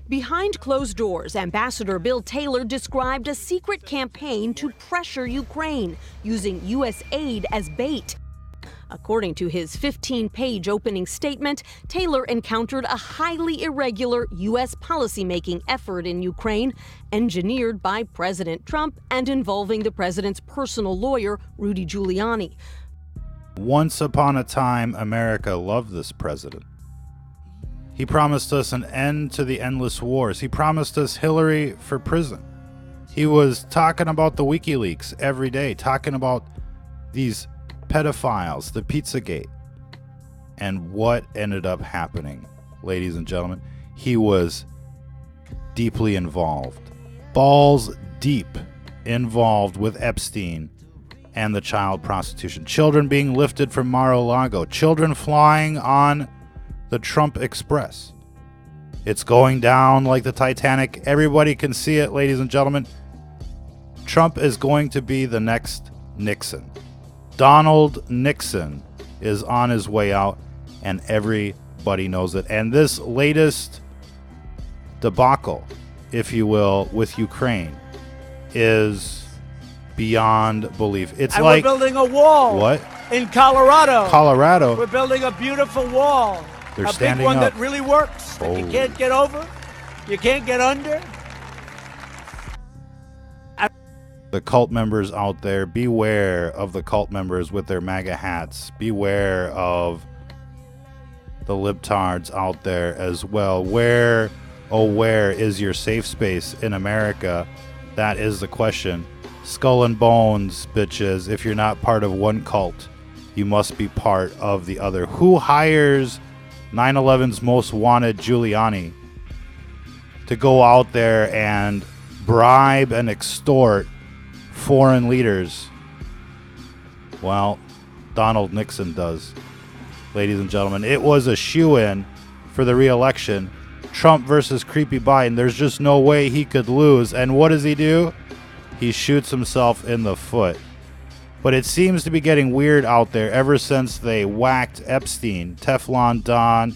Behind closed doors, Ambassador Bill Taylor described a secret campaign to pressure Ukraine, using U.S. aid as bait. According to his 15-page opening statement, Taylor encountered a highly irregular U.S. policymaking effort in Ukraine, engineered by President Trump and involving the president's personal lawyer, Rudy Giuliani. Once upon a time, America loved this president. He promised us an end to the endless wars. He promised us Hillary for prison. He was talking about the WikiLeaks every day, talking about these pedophiles, the Pizzagate. And what ended up happening, ladies and gentlemen? He was deeply involved, balls deep involved with Epstein and the child prostitution. Children being lifted from Mar-a-Lago, children flying on the Trump Express. It's going down like the Titanic. Everybody can see it, ladies and gentlemen. Trump is going to be the next Nixon. Donald Nixon is on his way out, and everybody knows it. And this latest debacle, if you will, with Ukraine is beyond belief. It's and like we're building a wall. What? In Colorado. Colorado. We're building a beautiful wall. They're a standing big one up. that really works. That you can't get over. You can't get under. The cult members out there, beware of the cult members with their MAGA hats. Beware of the libtards out there as well. Where, oh, where is your safe space in America? That is the question. Skull and bones, bitches. If you're not part of one cult, you must be part of the other. Who hires 9/11's most wanted Giuliani to go out there and bribe and extort foreign leaders? Well, Donald Nixon does, ladies and gentlemen. It was a shoo-in for the re-election. Trump versus creepy Biden. There's just no way he could lose. And what does he do? He shoots himself in the foot. But it seems to be getting weird out there ever since they whacked Epstein, Teflon Don,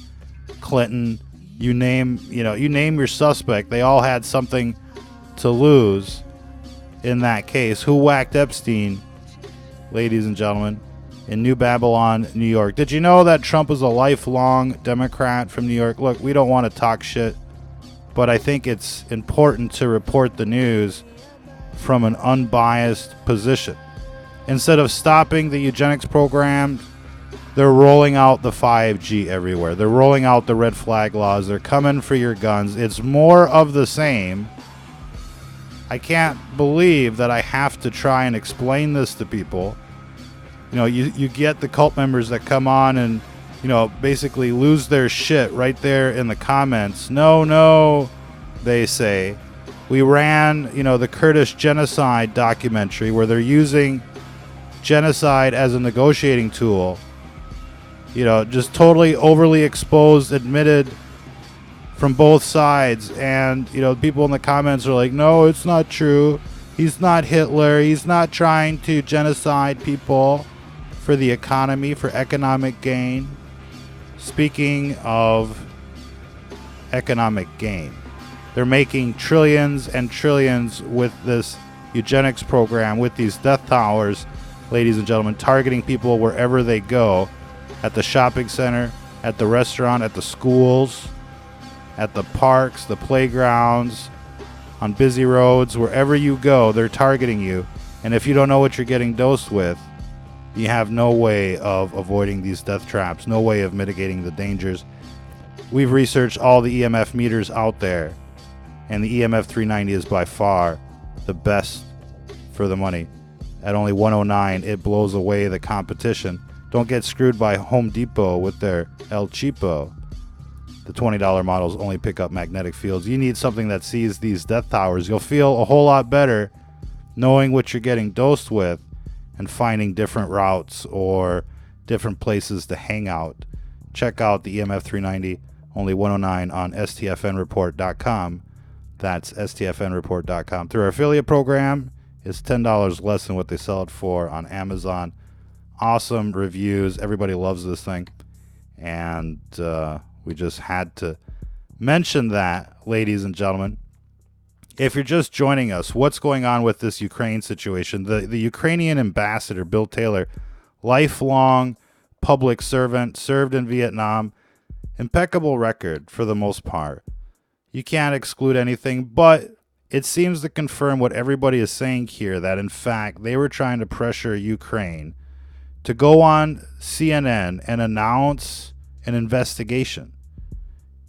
Clinton. You name your suspect. They all had something to lose in that case. Who whacked Epstein, ladies and gentlemen? In New Babylon, New York. Did you know that Trump is a lifelong Democrat from New York? Look, we don't want to talk shit, but I think it's important to report the news from an unbiased position. Instead of stopping the eugenics program, they're rolling out the 5G everywhere. They're rolling out the red flag laws. They're coming for your guns. It's more of the same. I can't believe that I have to try and explain this to people. You know, you get the cult members that come on and, you know, basically lose their shit right there in the comments. No, they say. We ran, the Kurdish genocide documentary where they're using genocide as a negotiating tool. Just totally overly exposed, admitted from both sides. And, people in the comments are like, no, it's not true. He's not Hitler. He's not trying to genocide people for the economy, for economic gain. Speaking of economic gain, they're making trillions and trillions with this eugenics program, with these death towers, ladies and gentlemen, targeting people wherever they go, at the shopping center, at the restaurant, at the schools, at the parks, the playgrounds, on busy roads, wherever you go, they're targeting you. And if you don't know what you're getting dosed with, you have no way of avoiding these death traps, no way of mitigating the dangers. We've researched all the EMF meters out there, and the EMF 390 is by far the best for the money. At only 109, it blows away the competition. Don't get screwed by Home Depot with their El Cheapo. The $20 models only pick up magnetic fields. You need something that sees these death towers. You'll feel a whole lot better knowing what you're getting dosed with and finding different routes or different places to hang out. Check out the EMF 390, only 109 on stfnreport.com. That's stfnreport.com. Through our affiliate program, it's $10 less than what they sell it for on Amazon. Awesome reviews. Everybody loves this thing. And we just had to mention that, ladies and gentlemen. If you're just joining us, what's going on with this Ukraine situation? The Ukrainian ambassador, Bill Taylor, lifelong public servant, served in Vietnam, impeccable record for the most part. You can't exclude anything, but it seems to confirm what everybody is saying here, that in fact they were trying to pressure Ukraine to go on CNN and announce an investigation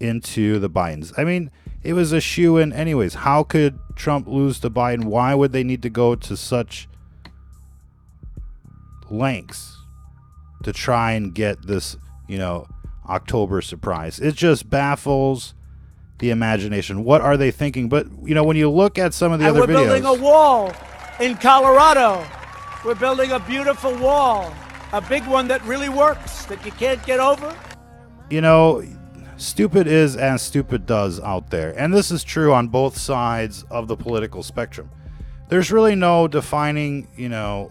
into the Bidens. I mean, it was a shoo-in anyways. How could Trump lose to Biden? Why would they need to go to such lengths to try and get this, October surprise? It just baffles the imagination. What are they thinking? But, when you look at some of the other videos... We're building a wall in Colorado. We're building a beautiful wall, a big one that really works, that you can't get over. Stupid is as stupid does out there. And this is true on both sides of the political spectrum. There's really no defining,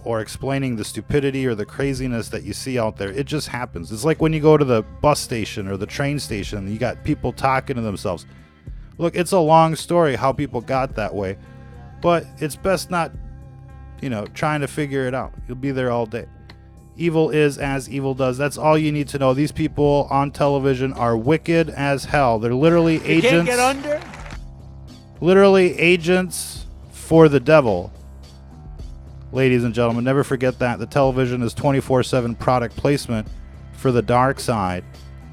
or explaining the stupidity or the craziness that you see out there. It just happens. It's like when you go to the bus station or the train station, you got people talking to themselves. Look, it's a long story how people got that way, but it's best not, trying to figure it out. You'll be there all day. Evil is as evil does. That's all you need to know. These people on television are wicked as hell. They're literally agents. You can't get under? Literally agents for the devil. Ladies and gentlemen, never forget that. The television is 24/7 product placement for the dark side.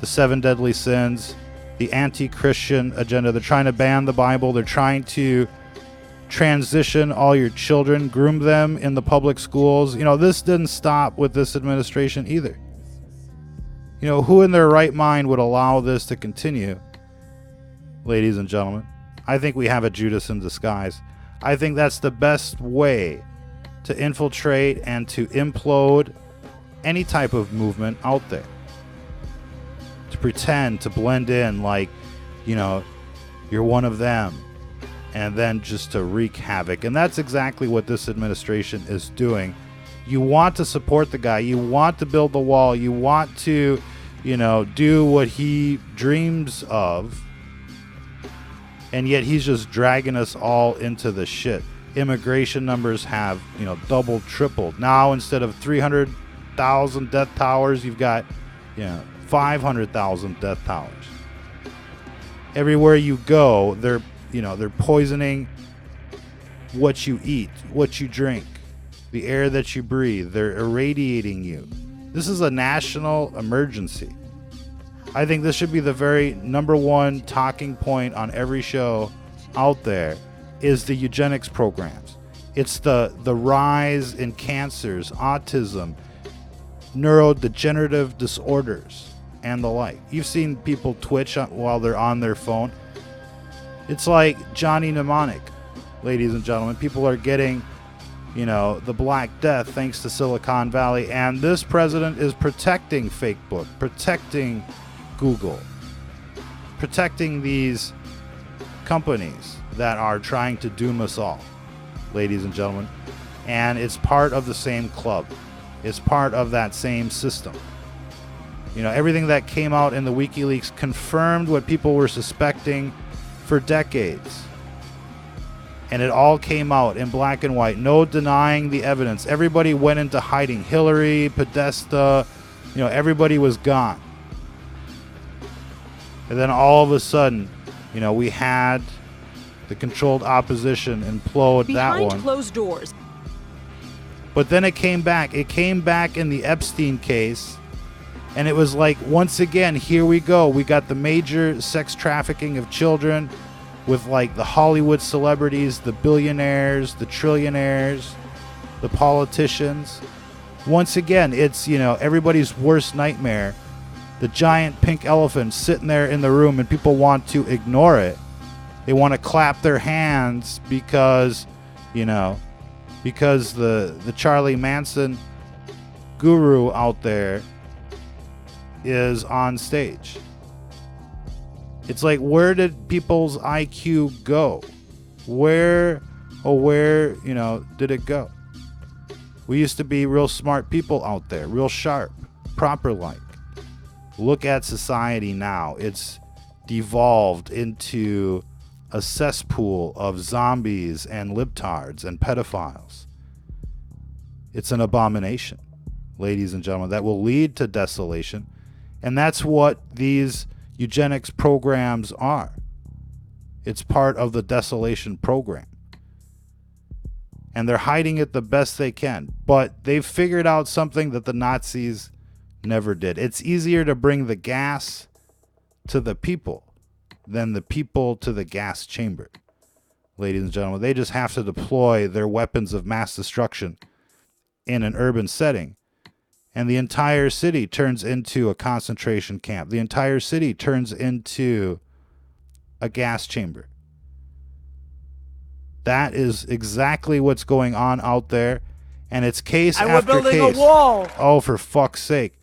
The 7 deadly sins, the anti-Christian agenda. They're trying to ban the Bible. They're trying to transition all your children, groom them in the public schools. This didn't stop with this administration either. Who in their right mind would allow this to continue? Ladies and gentlemen, I think we have a Judas in disguise. I think that's the best way to infiltrate and to implode any type of movement out there. To pretend to blend in like, you're one of them. And then just to wreak havoc. And that's exactly what this administration is doing. You want to support the guy. You want to build the wall. You want to, do what he dreams of. And yet he's just dragging us all into the shit. Immigration numbers have, doubled, tripled. Now instead of 300,000 death towers, you've got, 500,000 death towers. Everywhere you go, they're poisoning what you eat, what you drink, the air that you breathe. They're irradiating you. This is a national emergency. I think this should be the very number one talking point on every show out there is the eugenics programs. It's the rise in cancers, autism, neurodegenerative disorders, and the like. You've seen people twitch while they're on their phone. It's like Johnny Mnemonic, ladies and gentlemen. People are getting, the Black Death thanks to Silicon Valley. And this president is protecting Facebook, protecting Google, protecting these companies that are trying to doom us all, ladies and gentlemen. And it's part of the same club. It's part of that same system. Everything that came out in the WikiLeaks confirmed what people were suspecting for decades. And it all came out in black and white. No denying the evidence. Everybody went into hiding. Hillary, Podesta, everybody was gone. And then all of a sudden, we had the controlled opposition implode that one. Behind closed doors. But then it came back. It came back in the Epstein case. And it was like, once again, here we go. We got the major sex trafficking of children with like the Hollywood celebrities, the billionaires, the trillionaires, the politicians. Once again, it's, everybody's worst nightmare. The giant pink elephant sitting there in the room, and people want to ignore it. They want to clap their hands because, because the Charlie Manson guru out there is on stage. It's like, where did people's IQ go? Where did it go? We used to be real smart people out there, real sharp, proper like. Look at society now. It's, devolved into a cesspool of zombies and libtards and pedophiles. It's an abomination, ladies and gentlemen, that will lead to desolation. And that's what these eugenics programs are. It's part of the desolation program. And they're hiding it the best they can. But they've figured out something that the Nazis never did. It's easier to bring the gas to the people than the people to the gas chamber. Ladies and gentlemen, they just have to deploy their weapons of mass destruction in an urban setting. And the entire city turns into a concentration camp. The entire city turns into a gas chamber. That is exactly what's going on out there. And it's case and after we're building case. A wall. Oh, for fuck's sake.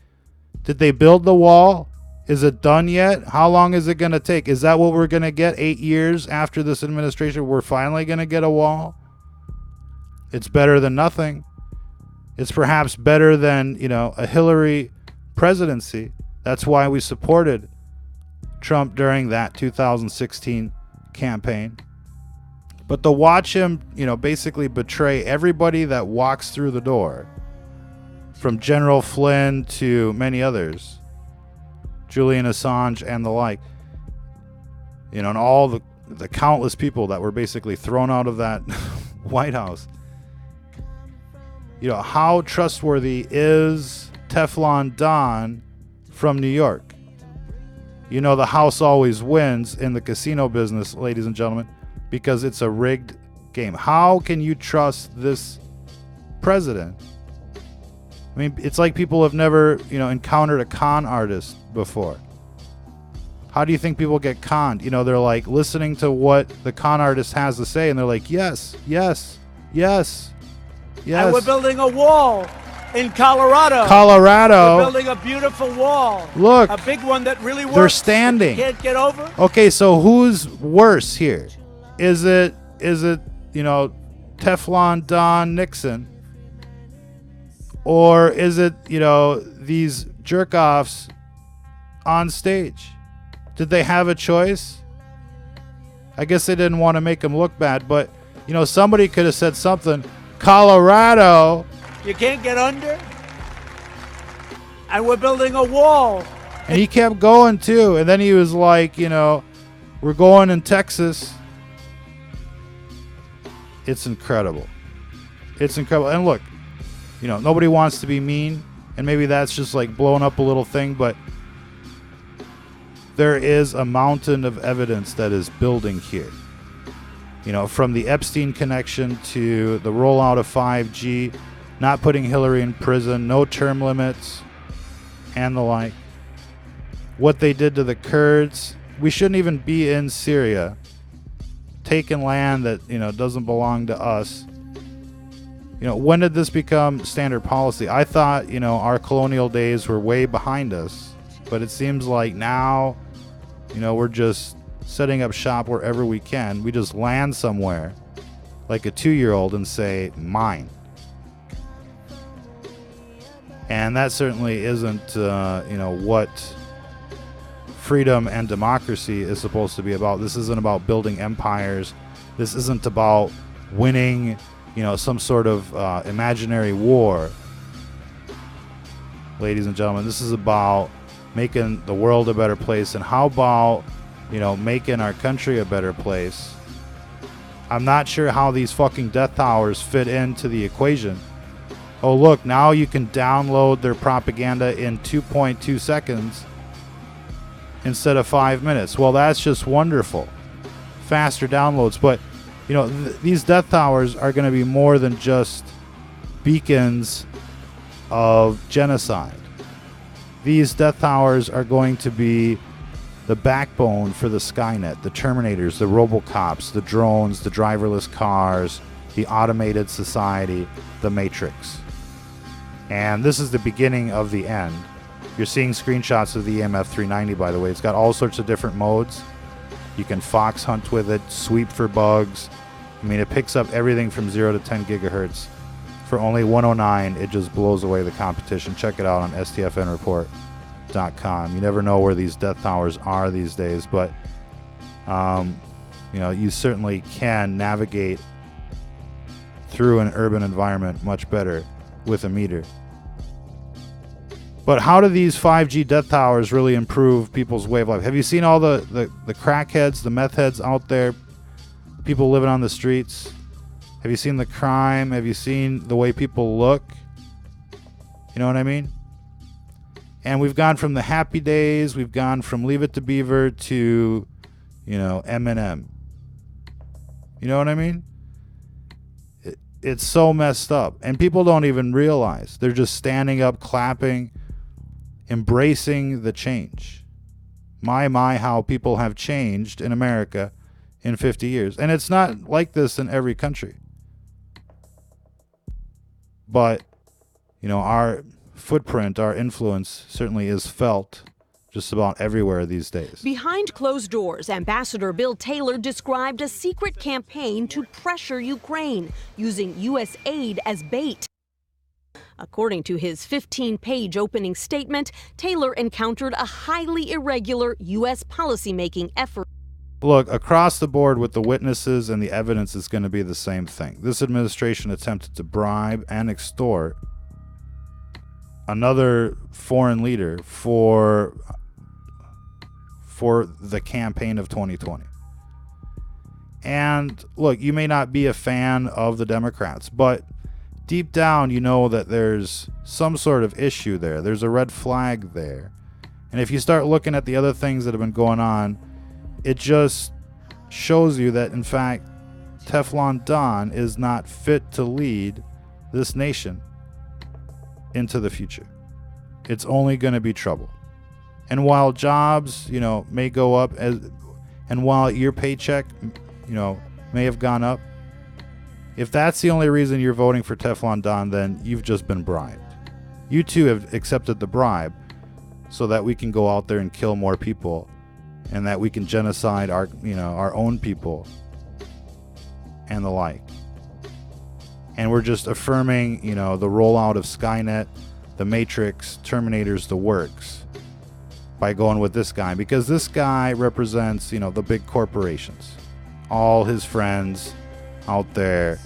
Did they build the wall? Is it done yet? How long is it going to take? Is that what we're going to get 8 years after this administration? We're finally going to get a wall? It's better than nothing. It's perhaps better than, a Hillary presidency. That's why we supported Trump during that 2016 campaign. But to watch him, basically betray everybody that walks through the door, from General Flynn to many others, Julian Assange and the like, and all the countless people that were basically thrown out of that White House. How trustworthy is Teflon Don from New York? The house always wins in the casino business, ladies and gentlemen, because it's a rigged game. How can you trust this president? I mean, it's like people have never, encountered a con artist before. How do you think people get conned? They're like listening to what the con artist has to say, and they're like, yes, yes, yes, yes. And we're building a wall in Colorado. Colorado. We're building a beautiful wall. Look. A big one that really works. They're standing. You can't get over. Okay, so who's worse here? Is it Teflon Don Nixon? Or is it, these jerk-offs on stage? Did they have a choice? I guess they didn't want to make him look bad, but, somebody could have said something. Colorado. You can't get under. And we're building a wall. And he kept going, too. And then he was like, we're going in Texas. It's incredible. It's incredible. And look, nobody wants to be mean, and maybe that's just like blowing up a little thing, but there is a mountain of evidence that is building here. From the Epstein connection to the rollout of 5G, not putting Hillary in prison, no term limits, and the like. What they did to the Kurds. We shouldn't even be in Syria, taking land that, doesn't belong to us. When did this become standard policy? I thought, our colonial days were way behind us, but it seems like now, we're just setting up shop wherever we can. We just land somewhere like a 2-year-old and say, mine. And that certainly isn't, what freedom and democracy is supposed to be about. This isn't about building empires. This isn't about winning, some sort of imaginary war. Ladies and gentlemen, this is about making the world a better place. And how about, making our country a better place? I'm not sure how these fucking death towers fit into the equation. Oh, look, now you can download their propaganda in 2.2 seconds instead of 5 minutes. Well, that's just wonderful. Faster downloads. But, these death towers are going to be more than just beacons of genocide. These death towers are going to be the backbone for the Skynet, the Terminators, the Robocops, the drones, the driverless cars, the automated society, the Matrix. And this is the beginning of the end. You're seeing screenshots of the EMF 390, by the way. It's got all sorts of different modes. You can fox hunt with it, sweep for bugs. I mean, it picks up everything from 0 to 10 gigahertz. For only $109, it just blows away the competition. Check it out on STFN Report. You never know where these death towers are these days, but you certainly can navigate through an urban environment much better with a meter. But how do these 5G death towers really improve people's way of life? Have you seen all the crackheads, the meth heads out there, people living on the streets? Have you seen the crime? Have you seen the way people look? You know what I mean? And we've gone from the Happy Days, we've gone from Leave It to Beaver to, Eminem. You know what I mean? It's so messed up. And people don't even realize. They're just standing up, clapping, embracing the change. My, how people have changed in America in 50 years. And it's not like this in every country. But, our footprint, our influence certainly is felt just about everywhere these days. Behind closed doors, Ambassador Bill Taylor described a secret campaign to pressure Ukraine, using U.S. aid as bait. According to his 15-page opening statement, Taylor encountered a highly irregular U.S. policymaking effort. Look, across the board with the witnesses and the evidence is going to be the same thing. This administration attempted to bribe and extort another foreign leader for the campaign of 2020. And look, you may not be a fan of the Democrats, but deep down you know that there's some sort of issue there. There's a red flag there. And if you start looking at the other things that have been going on, it just shows you that, in fact, Teflon Don is not fit to lead this nation into the future. It's only going to be trouble. And while jobs, may go up, and while your paycheck, may have gone up, if that's the only reason you're voting for Teflon Don, then you've just been bribed. You too have accepted the bribe so that we can go out there and kill more people, and that we can genocide our own people and the like. And we're just affirming, the rollout of Skynet, the Matrix, Terminators, the works, by going with this guy, because this guy represents, the big corporations, all his friends out there,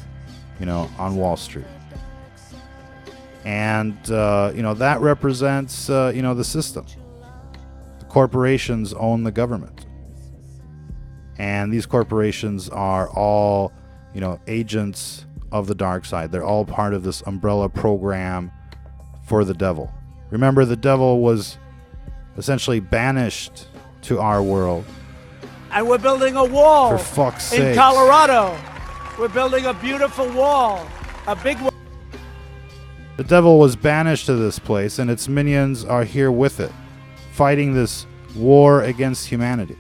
on Wall Street. And, that represents, the system. The corporations own the government. And these corporations are all, agents of the dark side. They're all part of this umbrella program for the devil. Remember, the devil was essentially banished to our world. And we're building a wall. For fuck's sake. In Colorado. We're building a beautiful wall. A big wall. The devil was banished to this place, and its minions are here with it, fighting this war against humanity.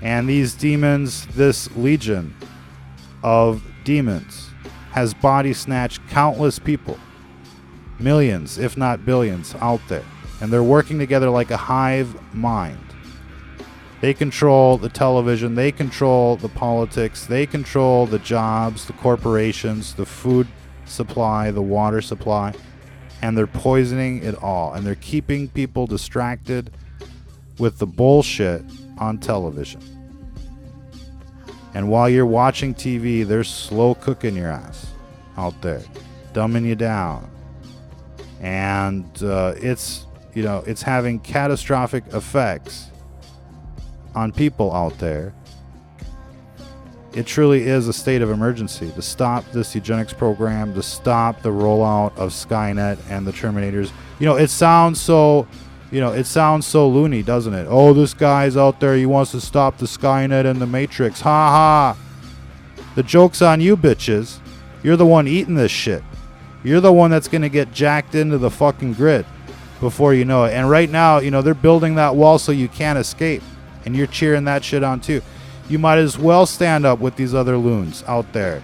And these demons, this legion of demons, has body snatched countless people. Millions, if not billions, out there. And they're working together like a hive mind. They control the television, they control the politics, they control the jobs, the corporations, the food supply, the water supply, and they're poisoning it all. And they're keeping people distracted with the bullshit on television. And while you're watching TV, they're slow cooking your ass out there, dumbing you down. And it's having catastrophic effects on people out there. It truly is a state of emergency to stop this eugenics program, to stop the rollout of Skynet and the Terminators. It sounds so loony, doesn't it? Oh, this guy's out there, he wants to stop the Skynet and the Matrix. Ha ha. The joke's on you, bitches. You're the one eating this shit. You're the one that's going to get jacked into the fucking grid before you know it. And right now, they're building that wall so you can't escape. And you're cheering that shit on too. You might as well stand up with these other loons out there.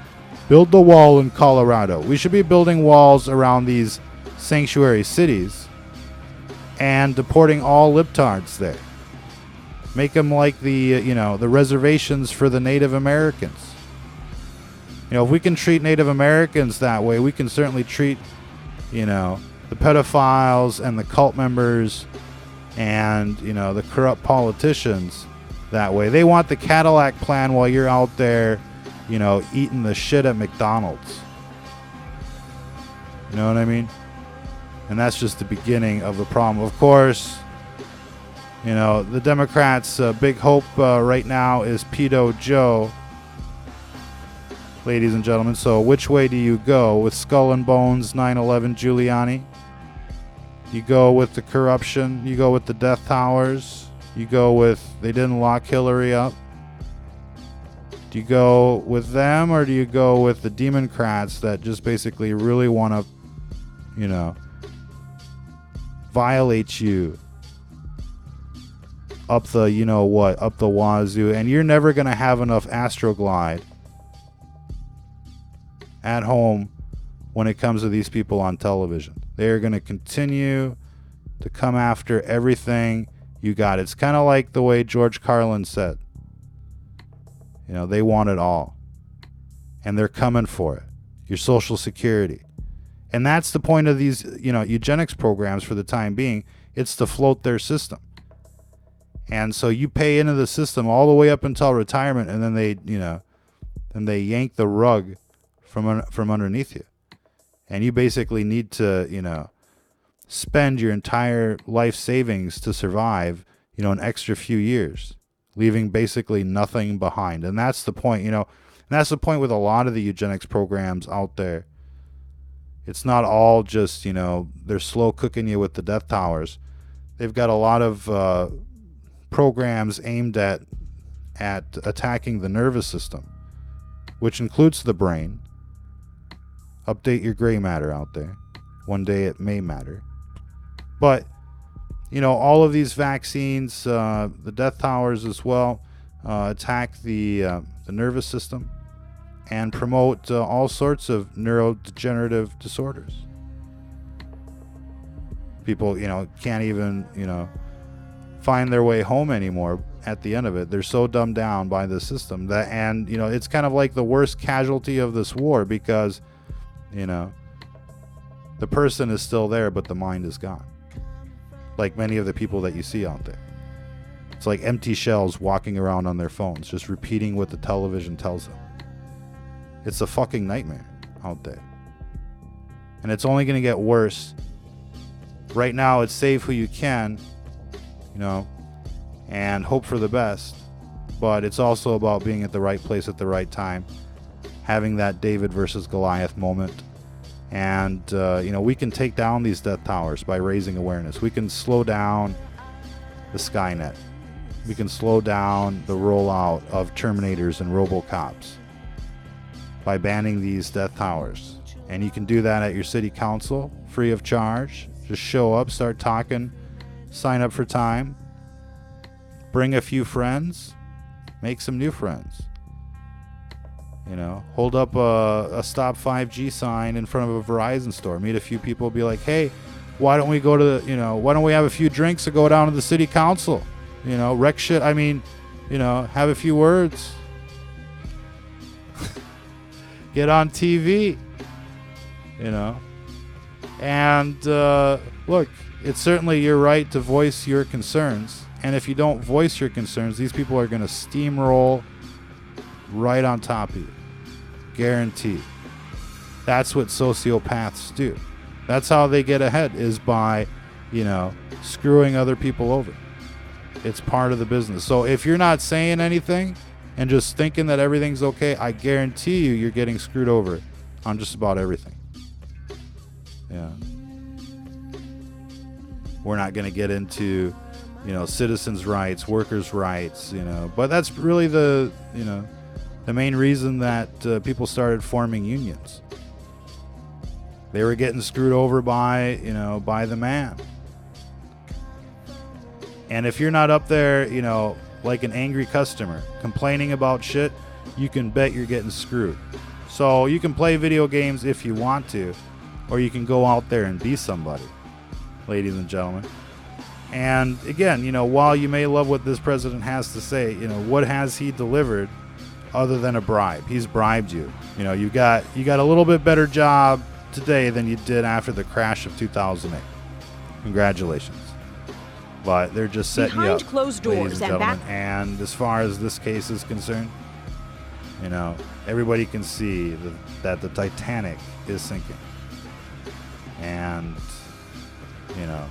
Build the wall in Colorado. We should be building walls around these sanctuary cities and deporting all libtards there. Make them like the reservations for the Native Americans. If we can treat Native Americans that way, we can certainly treat, the pedophiles and the cult members and, you know, the corrupt politicians that way. They want the Cadillac plan while you're out there, you know, eating the shit at McDonald's. You know what I mean? And that's just the beginning of the problem. Of course, you know, the Democrats' big hope right now is Pedo Joe, ladies and gentlemen. So which way do you go? With Skull and Bones, 9/11 Giuliani? You go with the corruption? You go with the death towers? You go with they didn't lock Hillary up? Do you go with them, or do you go with the Democrats that just basically really want to, you know, violate you up the, you know what, up the wazoo, and you're never going to have enough Astroglide at home when it comes to these people on television. They're going to continue to come after everything you got. It's kind of like the way George Carlin said. You know, they want it all. And they're coming for it. Your Social Security. And that's the point of these, you know, eugenics programs for the time being. It's to float their system. And so you pay into the system all the way up until retirement, and then they, you know, then they yank the rug from underneath you. And you basically need to, you know, spend your entire life savings to survive, you know, an extra few years, leaving basically nothing behind. And that's the point, you know, and that's the point with a lot of the eugenics programs out there. It's not all just, you know, they're slow cooking you with the death towers. They've got a lot of programs aimed at attacking the nervous system, which includes the brain. Update your gray matter out there. One day it may matter. But, you know, all of these vaccines, the death towers as well, attack the nervous system and promote all sorts of neurodegenerative disorders. People, you know, can't even, you know, find their way home anymore at the end of it. They're so dumbed down by the system that, and, you know, it's kind of like the worst casualty of this war because, you know, the person is still there, but the mind is gone. Like many of the people that you see out there. It's like empty shells walking around on their phones, just repeating what the television tells them. It's a fucking nightmare out there. And it's only going to get worse. Right now, it's save who you can, you know, and hope for the best. But it's also about being at the right place at the right time, having that David versus Goliath moment. And, you know, we can take down these death towers by raising awareness. We can slow down the Skynet. We can slow down the rollout of Terminators and Robocops by banning these death towers. And you can do that at your city council, free of charge. Just show up, start talking, sign up for time, bring a few friends, make some new friends. You know, hold up a Stop 5G sign in front of a Verizon store. Meet a few people, be like, hey, why don't we go to the, you know, why don't we have a few drinks and go down to the city council? You know, wreck shit. I mean, you know, have a few words. Get on TV. You know. And look, it's certainly your right to voice your concerns. And if you don't voice your concerns, these people are going to steamroll right on top of you. Guaranteed. That's what sociopaths do. That's how they get ahead, is by, you know, screwing other people over. It's part of the business. So if you're not saying anything and just thinking that everything's okay, I guarantee you're getting screwed over on just about everything. Yeah. We're not going to get into, you know, citizens' rights, workers' rights, you know, but that's really the, you know, the main reason that people started forming unions. They were getting screwed over by, you know, by the man. And if you're not up there, you know, like an angry customer complaining about shit, you can bet you're getting screwed. So you can play video games if you want to, or you can go out there and be somebody, ladies and gentlemen. And again, you know, while you may love what this president has to say, you know, what has he delivered other than a bribe? He's bribed you. You know, you got a little bit better job today than you did after the crash of 2008. Congratulations. But they're just setting you Behind up, closed ladies doors and and gentlemen. And as far as this case is concerned, you know, everybody can see that the Titanic is sinking. And, you know,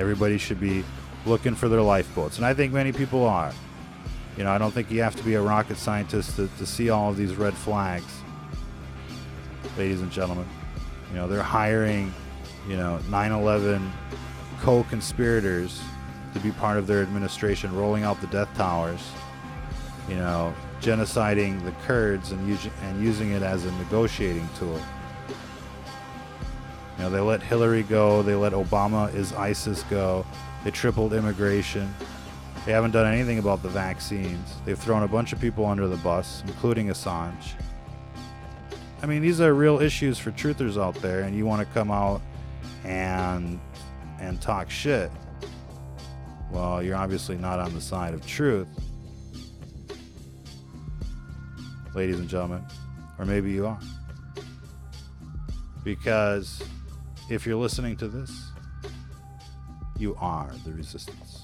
everybody should be looking for their lifeboats. And I think many people are. You know, I don't think you have to be a rocket scientist to see all of these red flags, ladies and gentlemen. You know, they're hiring, you know, 9/11 co-conspirators to be part of their administration, rolling out the death towers, you know, genociding the Kurds and using it as a negotiating tool. You know, they let Hillary go. They let Obama is ISIS go. They tripled immigration. They haven't done anything about the vaccines. They've thrown a bunch of people under the bus, including Assange. I mean, these are real issues for truthers out there, and you want to come out and talk shit. Well, you're obviously not on the side of truth, ladies and gentlemen. Or maybe you are. Because if you're listening to this, you are the resistance.